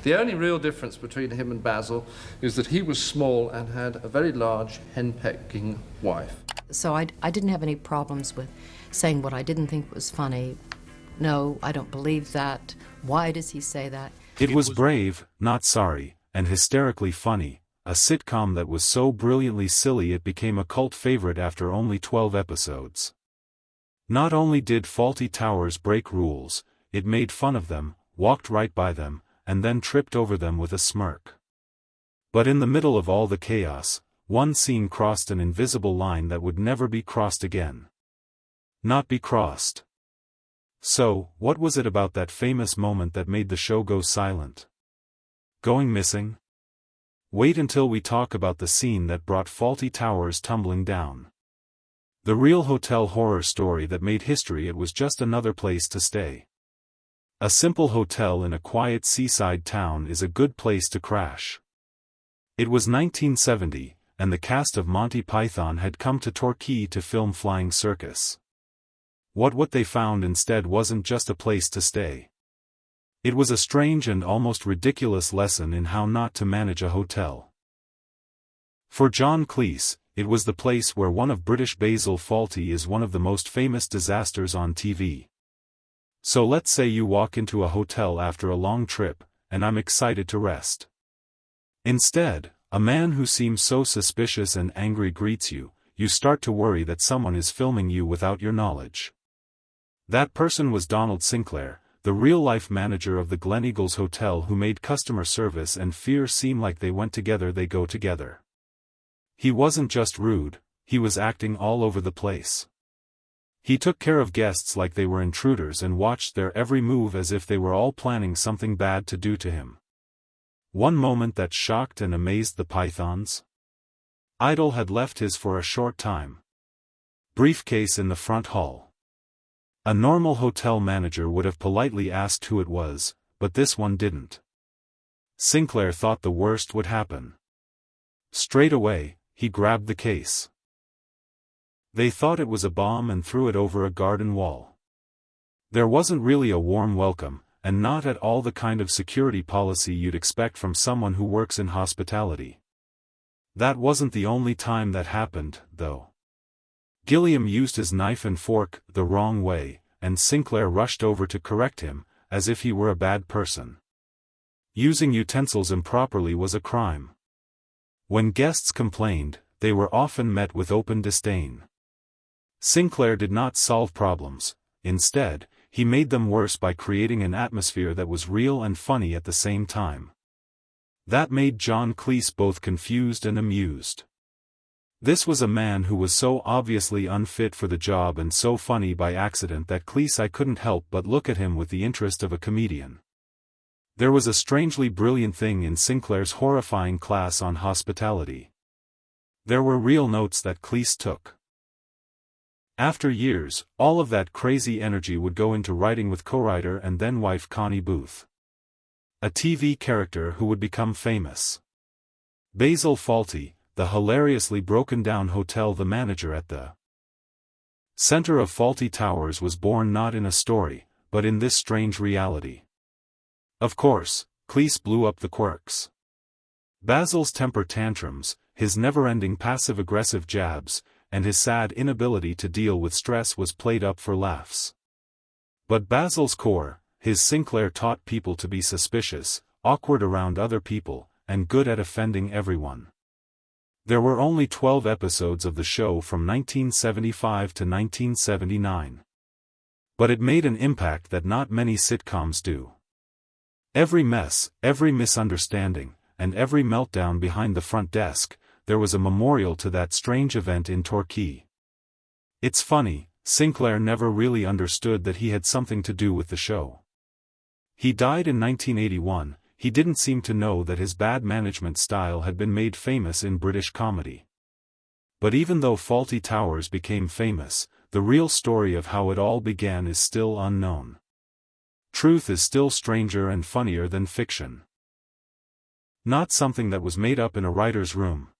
The only real difference between him and Basil is that he was small and had a very large henpecking wife. So I didn't have any problems with saying what I didn't think was funny. No, I don't believe that. Why does he say that? It was brave, not sorry, and hysterically funny, a sitcom that was so brilliantly silly it became a cult favorite after only 12 episodes. Not only did Fawlty Towers break rules, it made fun of them, walked right by them, and then tripped over them with a smirk. But in the middle of all the chaos, one scene crossed an invisible line that would never be crossed again. Not be crossed. So, what was it about that famous moment that made the show go silent? Going missing? Wait until we talk about the scene that brought Fawlty Towers tumbling down. The real hotel horror story that made history. It was just another place to stay. A simple hotel in a quiet seaside town is a good place to crash. It was 1970, and the cast of Monty Python had come to Torquay to film Flying Circus. What they found instead wasn't just a place to stay. It was a strange and almost ridiculous lesson in how not to manage a hotel. For John Cleese, it was the place where one of British Basil Fawlty is one of the most famous disasters on TV. So let's say you walk into a hotel after a long trip, and I'm excited to rest. Instead, a man who seems so suspicious and angry greets you. You start to worry that someone is filming you without your knowledge. That person was Donald Sinclair, the real-life manager of the Gleneagles Hotel, who made customer service and fear seem like they went together. They go together. He wasn't just rude, he was acting all over the place. He took care of guests like they were intruders and watched their every move as if they were all planning something bad to do to him. One moment that shocked and amazed the Pythons. Idol had left his for a short time. Briefcase in the front hall. A normal hotel manager would have politely asked who it was, but this one didn't. Sinclair thought the worst would happen. Straight away, he grabbed the case. They thought it was a bomb and threw it over a garden wall. There wasn't really a warm welcome, and not at all the kind of security policy you'd expect from someone who works in hospitality. That wasn't the only time that happened, though. Gilliam used his knife and fork the wrong way, and Sinclair rushed over to correct him, as if he were a bad person. Using utensils improperly was a crime. When guests complained, they were often met with open disdain. Sinclair did not solve problems. Instead, he made them worse by creating an atmosphere that was real and funny at the same time. That made John Cleese both confused and amused. This was a man who was so obviously unfit for the job and so funny by accident that I couldn't help but look at him with the interest of a comedian. There was a strangely brilliant thing in Sinclair's horrifying class on hospitality. There were real notes that Cleese took. After years, all of that crazy energy would go into writing with co-writer and then wife Connie Booth. A TV character who would become famous. Basil Fawlty, the hilariously broken-down hotel the manager at the center of Fawlty Towers, was born not in a story, but in this strange reality. Of course, Cleese blew up the quirks. Basil's temper tantrums, his never-ending passive-aggressive jabs, and his sad inability to deal with stress was played up for laughs. But Basil's core, his Sinclair taught people to be suspicious, awkward around other people, and good at offending everyone. There were only 12 episodes of the show from 1975 to 1979. But it made an impact that not many sitcoms do. Every mess, every misunderstanding, and every meltdown behind the front desk, there was a memorial to that strange event in Torquay. It's funny, Sinclair never really understood that he had something to do with the show. He died in 1981. He didn't seem to know that his bad management style had been made famous in British comedy. But even though Fawlty Towers became famous, the real story of how it all began is still unknown. Truth is still stranger and funnier than fiction. Not something that was made up in a writer's room.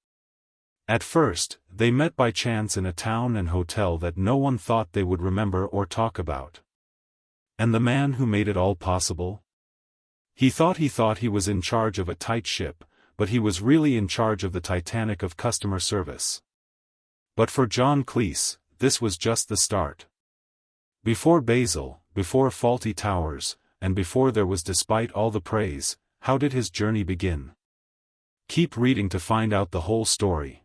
At first, they met by chance in a town and hotel that no one thought they would remember or talk about. And the man who made it all possible? He thought he was in charge of a tight ship, but he was really in charge of the Titanic of customer service. But for John Cleese, this was just the start. Before Basil, before Fawlty Towers, and before there was despite all the praise, how did his journey begin? Keep reading to find out the whole story.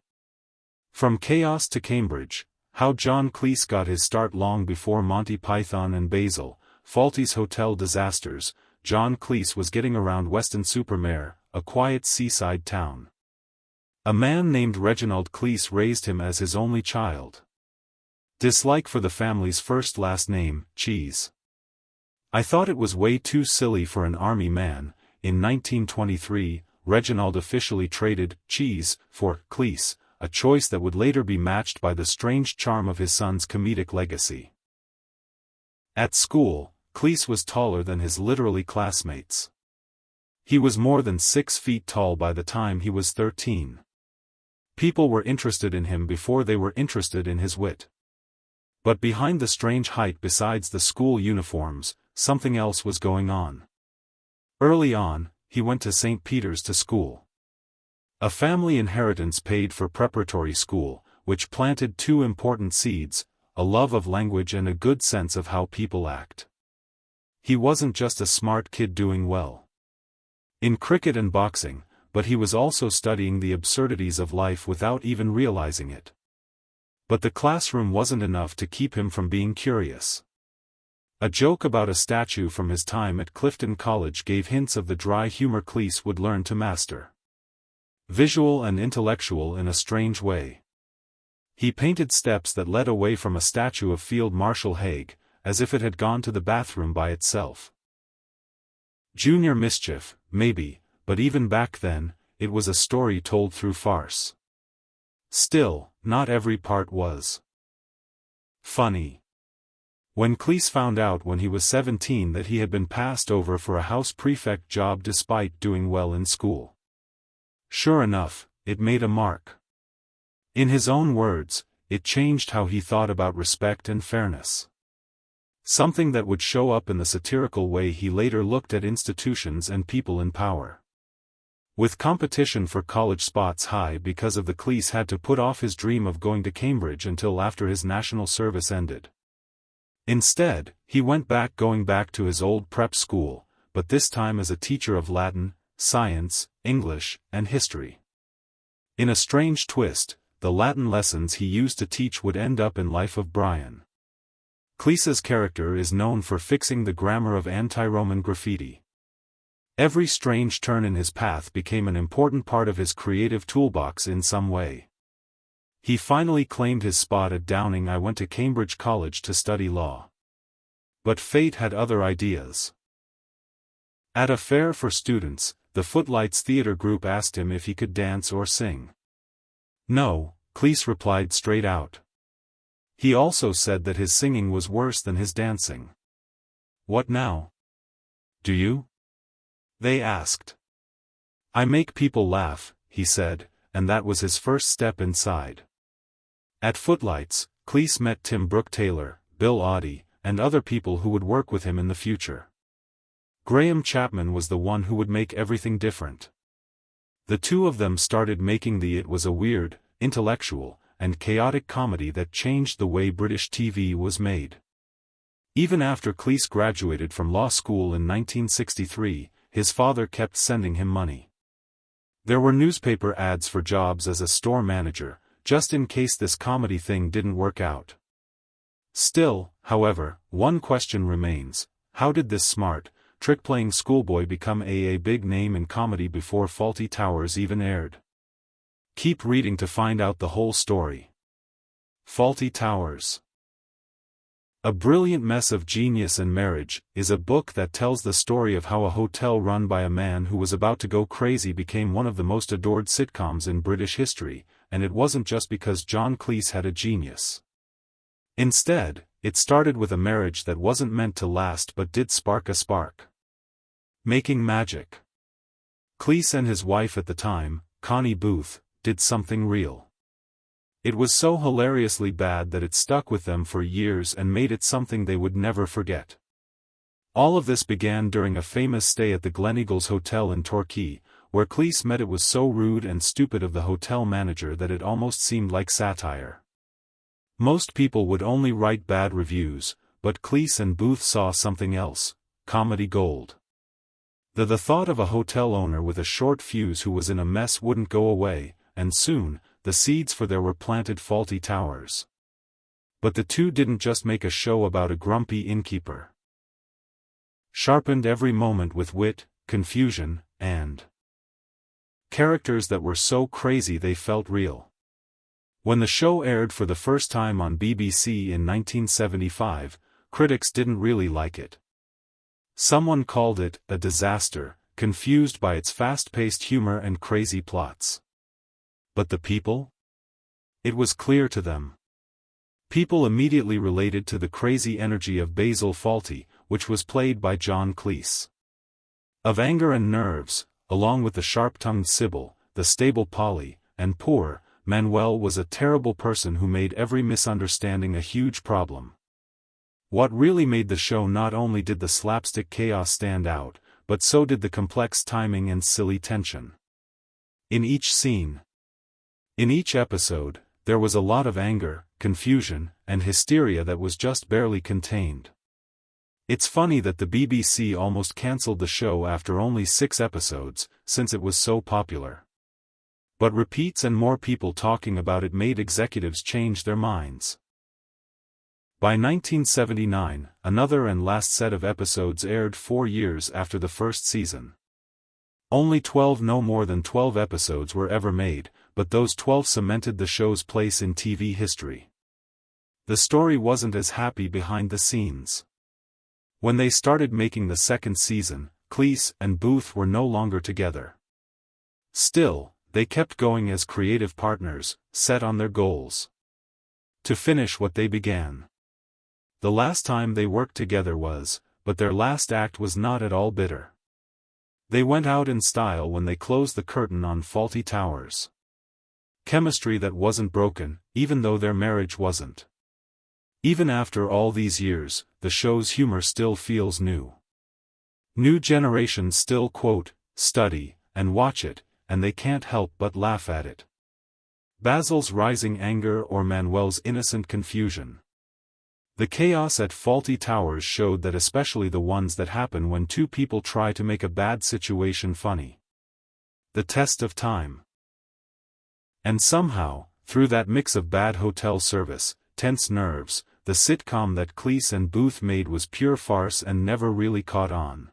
From chaos to Cambridge, how John Cleese got his start long before Monty Python and Basil, Fawlty's hotel disasters. John Cleese was getting around Weston-super-Mare, a quiet seaside town. A man named Reginald Cleese raised him as his only child. Dislike for the family's first last name, Cheese. I thought it was way too silly for an army man. In 1923, Reginald officially traded Cheese for Cleese, a choice that would later be matched by the strange charm of his son's comedic legacy. At school, Cleese was taller than his literally classmates. He was more than 6 feet tall by the time he was 13. People were interested in him before they were interested in his wit. But behind the strange height, besides the school uniforms, something else was going on. Early on, he went to St. Peter's to school. A family inheritance paid for preparatory school, which planted 2 important seeds, a love of language and a good sense of how people act. He wasn't just a smart kid doing well in cricket and boxing, but he was also studying the absurdities of life without even realizing it. But the classroom wasn't enough to keep him from being curious. A joke about a statue from his time at Clifton College gave hints of the dry humor Cleese would learn to master. Visual and intellectual in a strange way. He painted steps that led away from a statue of Field Marshal Haig, as if it had gone to the bathroom by itself. Junior mischief, maybe, but even back then, it was a story told through farce. Still, not every part was funny. When Cleese found out when he was 17 that he had been passed over for a house prefect job despite doing well in school, sure enough, it made a mark. In his own words, it changed how he thought about respect and fairness. Something that would show up in the satirical way he later looked at institutions and people in power. With competition for college spots high because of the Cleese had to put off his dream of going to Cambridge until after his national service ended. Instead, he went back to his old prep school, but this time as a teacher of Latin, science, English, and history. In a strange twist, the Latin lessons he used to teach would end up in Life of Brian. Cleese's character is known for fixing the grammar of anti-Roman graffiti. Every strange turn in his path became an important part of his creative toolbox in some way. He finally claimed his spot at Downing. I went to Cambridge College to study law. But fate had other ideas. At a fair for students, the Footlights Theatre Group asked him if he could dance or sing. No, Cleese replied straight out. He also said that his singing was worse than his dancing. What now? Do you? They asked. I make people laugh, he said, and that was his first step inside. At Footlights, Cleese met Tim Brooke Taylor, Bill Oddie, and other people who would work with him in the future. Graham Chapman was the one who would make everything different. The two of them started making It was a weird, intellectual, and chaotic comedy that changed the way British TV was made. Even after Cleese graduated from law school in 1963, his father kept sending him money. There were newspaper ads for jobs as a store manager, just in case this comedy thing didn't work out. Still, however, one question remains: how did this smart, trick-playing schoolboy become a big name in comedy before Fawlty Towers even aired? Keep reading to find out the whole story. Fawlty Towers. A Brilliant Mess of Genius and Marriage is a book that tells the story of how a hotel run by a man who was about to go crazy became one of the most adored sitcoms in British history, and it wasn't just because John Cleese had a genius. Instead, it started with a marriage that wasn't meant to last but did spark a spark. Making magic. Cleese and his wife at the time, Connie Booth, did something real. It was so hilariously bad that it stuck with them for years and made it something they would never forget. All of this began during a famous stay at the Gleneagles Hotel in Torquay, where Cleese met. It was so rude and stupid of the hotel manager that it almost seemed like satire. Most people would only write bad reviews, but Cleese and Booth saw something else: comedy gold. The thought of a hotel owner with a short fuse who was in a mess wouldn't go away, and soon, the seeds for there were planted. Fawlty Towers. But the two didn't just make a show about a grumpy innkeeper. Sharpened every moment with wit, confusion, and characters that were so crazy they felt real. When the show aired for the first time on BBC in 1975, critics didn't really like it. Someone called it a disaster, confused by its fast-paced humor and crazy plots. But the people? It was clear to them. People immediately related to the crazy energy of Basil Fawlty, which was played by John Cleese. Of anger and nerves, along with the sharp-tongued Sybil, the stable Polly, and poor Manuel was a terrible person who made every misunderstanding a huge problem. What really made the show: not only did the slapstick chaos stand out, but so did the complex timing and silly tension. In each scene, in each episode, there was a lot of anger, confusion, and hysteria that was just barely contained. It's funny that the BBC almost cancelled the show after only 6 episodes, since it was so popular. But repeats and more people talking about it made executives change their minds. By 1979, another and last set of episodes aired 4 years after the first season. Only 12, no more than 12 episodes were ever made, but those 12 cemented the show's place in TV history. The story wasn't as happy behind the scenes. When they started making the second season, Cleese and Booth were no longer together. Still, they kept going as creative partners, set on their goals to finish what they began. The last time they worked together but their last act was not at all bitter. They went out in style when they closed the curtain on Fawlty Towers. Chemistry that wasn't broken, even though their marriage wasn't. Even after all these years, the show's humor still feels new. New generations still quote, study, and watch it, and they can't help but laugh at it. Basil's rising anger or Manuel's innocent confusion. The chaos at Fawlty Towers showed that, especially the ones that happen when two people try to make a bad situation funny. The test of time. And somehow, through that mix of bad hotel service, tense nerves, the sitcom that Cleese and Booth made was pure farce and never really caught on.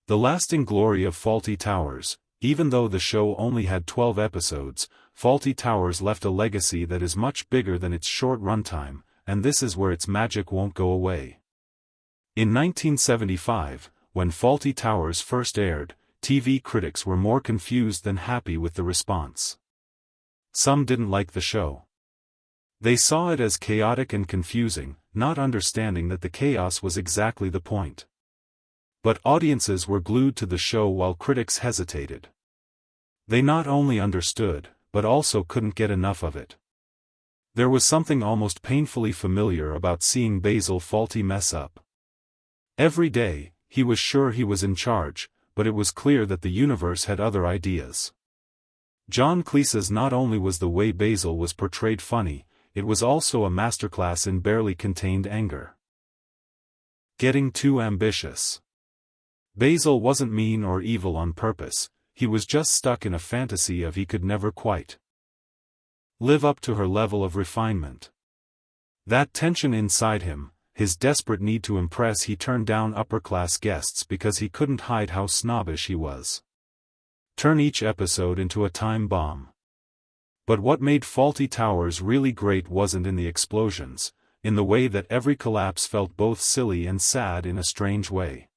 The lasting glory of Fawlty Towers. Even though the show only had 12 episodes, Fawlty Towers left a legacy that is much bigger than its short runtime, and this is where its magic won't go away. In 1975, when Fawlty Towers first aired, TV critics were more confused than happy with the response. Some didn't like the show. They saw it as chaotic and confusing, not understanding that the chaos was exactly the point. But audiences were glued to the show while critics hesitated. They not only understood, but also couldn't get enough of it. There was something almost painfully familiar about seeing Basil Fawlty mess up. Every day, he was sure he was in charge, but it was clear that the universe had other ideas. John Cleese's not only was the way Basil was portrayed funny, it was also a masterclass in barely contained anger. Getting too ambitious. Basil wasn't mean or evil on purpose, he was just stuck in a fantasy of he could never quite live up to her level of refinement. That tension inside him, his desperate need to impress, he turned down upper-class guests because he couldn't hide how snobbish he was. Turn each episode into a time bomb. But what made Fawlty Towers really great wasn't in the explosions, in the way that every collapse felt both silly and sad in a strange way.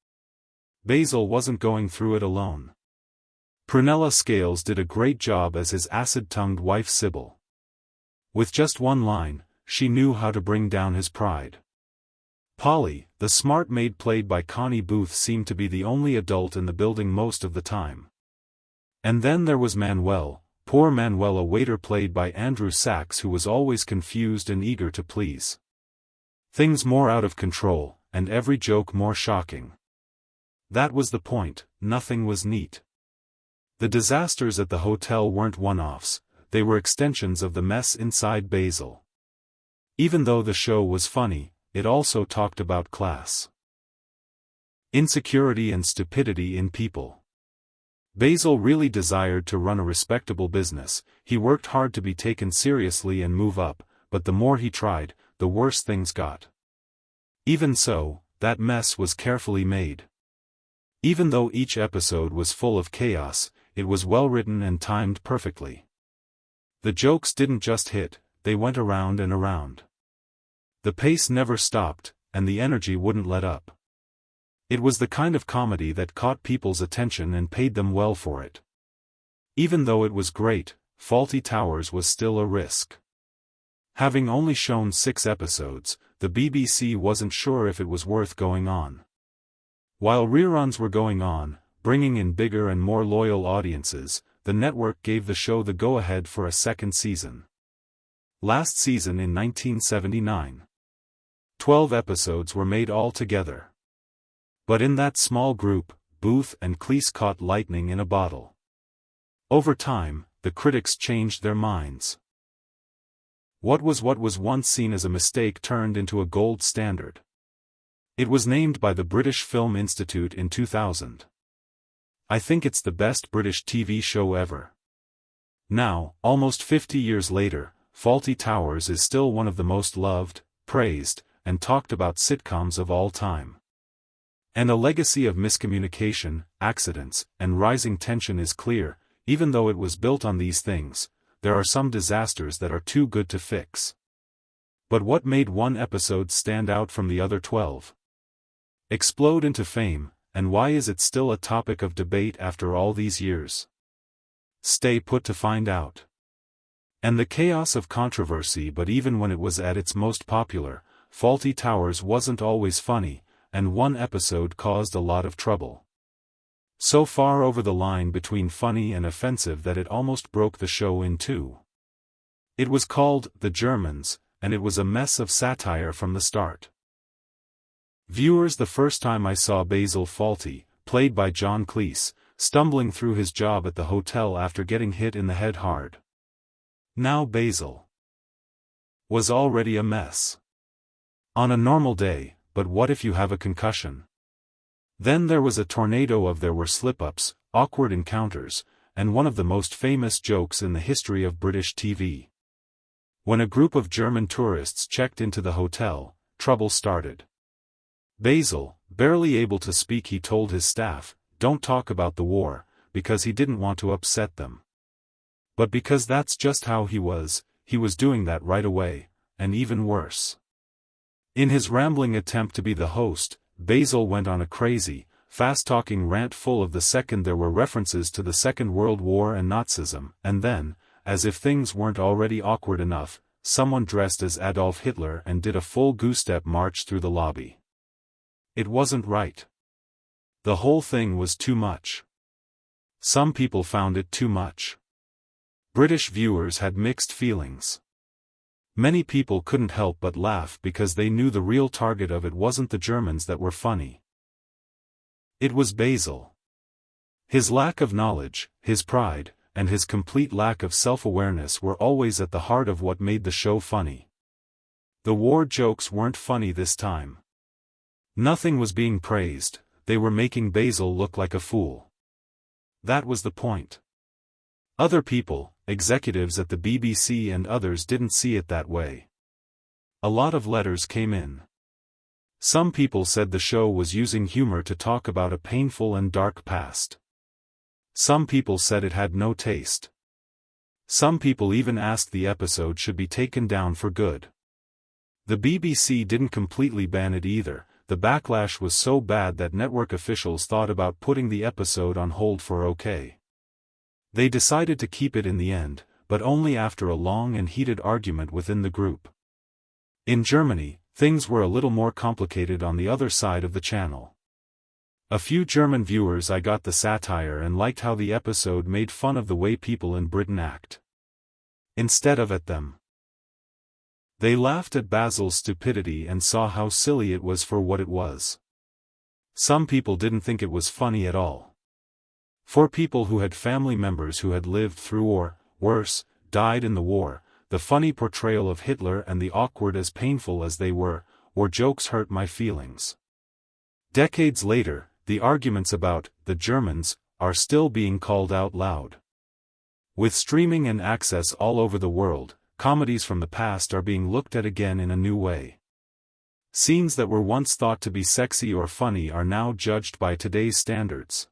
Basil wasn't going through it alone. Prunella Scales did a great job as his acid-tongued wife Sybil. With just one line, she knew how to bring down his pride. Polly, the smart maid played by Connie Booth, seemed to be the only adult in the building most of the time. And then there was Manuel, poor Manuel, a waiter played by Andrew Sachs, who was always confused and eager to please. Things more out of control, and every joke more shocking. That was the point, nothing was neat. The disasters at the hotel weren't one-offs, they were extensions of the mess inside Basil. Even though the show was funny, it also talked about class, insecurity and stupidity in people. Basil really desired to run a respectable business, he worked hard to be taken seriously and move up, but the more he tried, the worse things got. Even so, that mess was carefully made. Even though each episode was full of chaos, it was well written and timed perfectly. The jokes didn't just hit, they went around and around. The pace never stopped, and the energy wouldn't let up. It was the kind of comedy that caught people's attention and paid them well for it. Even though it was great, Fawlty Towers was still a risk. Having only shown 6 episodes, the BBC wasn't sure if it was worth going on. While reruns were going on, bringing in bigger and more loyal audiences, the network gave the show the go-ahead for a second season. Last season in 1979. 12 episodes were made altogether. But in that small group, Booth and Cleese caught lightning in a bottle. Over time, the critics changed their minds. What was once seen as a mistake turned into a gold standard. It was named by the British Film Institute in 2000. I think it's the best British TV show ever. Now, almost 50 years later, Fawlty Towers is still one of the most loved, praised, and talked about sitcoms of all time. And a legacy of miscommunication, accidents, and rising tension is clear. Even though it was built on these things, there are some disasters that are too good to fix. But what made one episode stand out from the other 12? Explode into fame, and why is it still a topic of debate after all these years? Stay put to find out. And the chaos of controversy. But even when it was at its most popular, Fawlty Towers wasn't always funny, and one episode caused a lot of trouble. So far over the line between funny and offensive that it almost broke the show in two. It was called The Germans, and it was a mess of satire from the start. Viewers, the first time I saw Basil Fawlty, played by John Cleese, stumbling through his job at the hotel after getting hit in the head hard. Now Basil was already a mess. On a normal day, but what if you have a concussion? Then there was a tornado. There were slip-ups, awkward encounters, and one of the most famous jokes in the history of British TV. When a group of German tourists checked into the hotel, trouble started. Basil, barely able to speak, he told his staff, "Don't talk about the war," because he didn't want to upset them. But because that's just how he was doing that right away, and even worse. In his rambling attempt to be the host, Basil went on a crazy, fast-talking rant full of the second there were references to the Second World War and Nazism, and then, as if things weren't already awkward enough, someone dressed as Adolf Hitler and did a full goose-step march through the lobby. It wasn't right. The whole thing was too much. Some people found it too much. British viewers had mixed feelings. Many people couldn't help but laugh because they knew the real target of it wasn't the Germans that were funny. It was Basil. His lack of knowledge, his pride, and his complete lack of self-awareness were always at the heart of what made the show funny. The war jokes weren't funny this time. Nothing was being praised, they were making Basil look like a fool. That was the point. Other people, executives at the BBC and others, didn't see it that way. A lot of letters came in. Some people said the show was using humor to talk about a painful and dark past. Some people said it had no taste. Some people even asked the episode should be taken down for good. The BBC didn't completely ban it either. The backlash was so bad that network officials thought about putting the episode on hold for OK. They decided to keep it in the end, but only after a long and heated argument within the group. In Germany, things were a little more complicated on the other side of the channel. A few German viewers got the satire and liked how the episode made fun of the way people in Britain act, instead of at them. They laughed at Basil's stupidity and saw how silly it was for what it was. Some people didn't think it was funny at all. For people who had family members who had lived through or, worse, died in the war, the funny portrayal of Hitler and the awkward as painful as they were, war jokes hurt my feelings. Decades later, the arguments about the Germans are still being called out loud. With streaming and access all over the world, comedies from the past are being looked at again in a new way. Scenes that were once thought to be sexy or funny are now judged by today's standards.